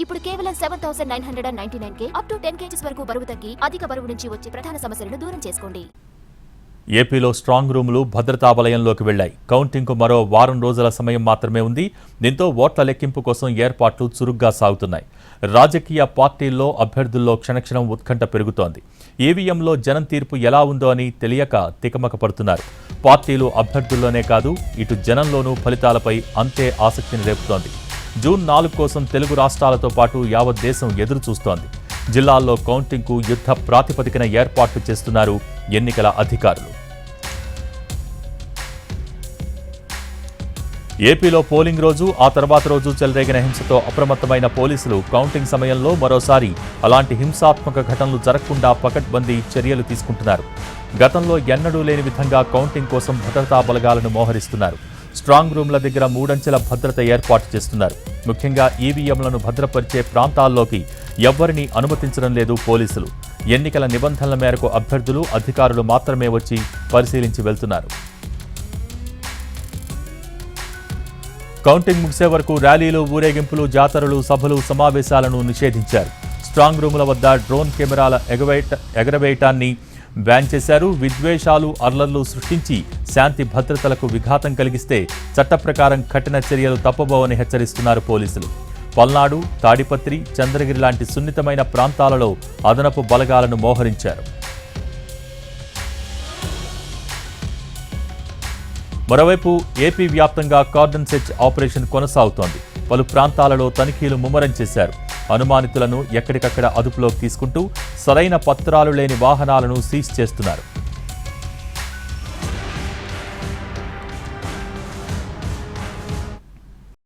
ఇప్పుడు కేవలం 7,999 up to 10 kgs వరకు బరువు తగ్గి అధిక బరువు నుంచి వచ్చే ప్రధాన సమస్యలను దూరం చేసుకోండి. ఏపీలో స్ట్రాంగ్ రూములు భద్రతా వలయంలోకి వెళ్లాయి. కౌంటింగ్కు మరో వారం రోజుల సమయం మాత్రమే ఉంది. దీంతో ఓట్ల లెక్కింపు కోసం ఏర్పాట్లు చురుగ్గా సాగుతున్నాయి. రాజకీయ పార్టీల్లో అభ్యర్థుల్లో క్షణక్షణం ఉత్కంఠ పెరుగుతోంది. ఈవీఎంలో జనం తీర్పు ఎలా ఉందో అని తెలియక తికమక పడుతున్నారు. పార్టీలు అభ్యర్థుల్లోనే కాదు, ఇటు జనంలోనూ ఫలితాలపై అంతే ఆసక్తిని రేపుతోంది. జూన్ 4 కోసం తెలుగు రాష్ట్రాలతో పాటు యావత్ దేశం ఎదురు చూస్తోంది. జిల్లాల్లో కౌంటింగ్కు యుద్ధ ప్రాతిపదికన ఏర్పాట్లు చేస్తున్నారు ఎన్నికల అధికారులు. ఏపీలో పోలింగ్ రోజు, ఆ తర్వాత రోజు చెలరేగిన హింసతో అప్రమత్తమైన పోలీసులు కౌంటింగ్ సమయంలో మరోసారి అలాంటి హింసాత్మక ఘటనలు జరగకుండా పకడ్బందీ చర్యలు తీసుకుంటున్నారు. గతంలో ఎన్నడూ లేని విధంగా కౌంటింగ్ కోసం భద్రతా బలగాలను మోహరిస్తున్నారు. స్ట్రాంగ్ రూమ్ల దగ్గర 3 అంచెల భద్రత ఏర్పాటు చేస్తున్నారు. ముఖ్యంగా ఈవీఎంలను భద్రపరిచే ప్రాంతాల్లోకి ఎవ్వరినీ అనుమతించడం లేదు పోలీసులు. ఎన్నికల నిబంధనల మేరకు అభ్యర్థులు, అధికారులు మాత్రమే వచ్చి పరిశీలించి వెళ్తున్నారు. కౌంటింగ్ ముగిసే వరకు ర్యాలీలు, ఊరేగింపులు, జాతరలు, సభలు, సమావేశాలను నిషేధించారు. స్ట్రాంగ్ రూముల వద్ద డ్రోన్ కెమెరాల ఎగరవేయటాన్ని బ్యాన్ చేశారు. విద్వేషాలు, అల్లర్లు సృష్టించి శాంతి భద్రతలకు విఘాతం కలిగిస్తే చట్ట ప్రకారం కఠిన చర్యలు తప్పబోవని హెచ్చరిస్తున్నారు పోలీసులు. పల్నాడు, తాడిపత్రి, చంద్రగిరి లాంటి సున్నితమైన ప్రాంతాలలో అదనపు బలగాలను మోహరించారు. మరోవైపు ఏపీ వ్యాప్తంగా కార్డన్ సెర్చ్ ఆపరేషన్ కొనసాగుతోంది. పలు ప్రాంతాలలో తనిఖీలు ముమ్మరం చేశారు. అనుమానితులను ఎక్కడికక్కడ అదుపులోకి తీసుకుంటూ సరైన పత్రాలు లేని వాహనాలను సీజ్ చేస్తున్నారు.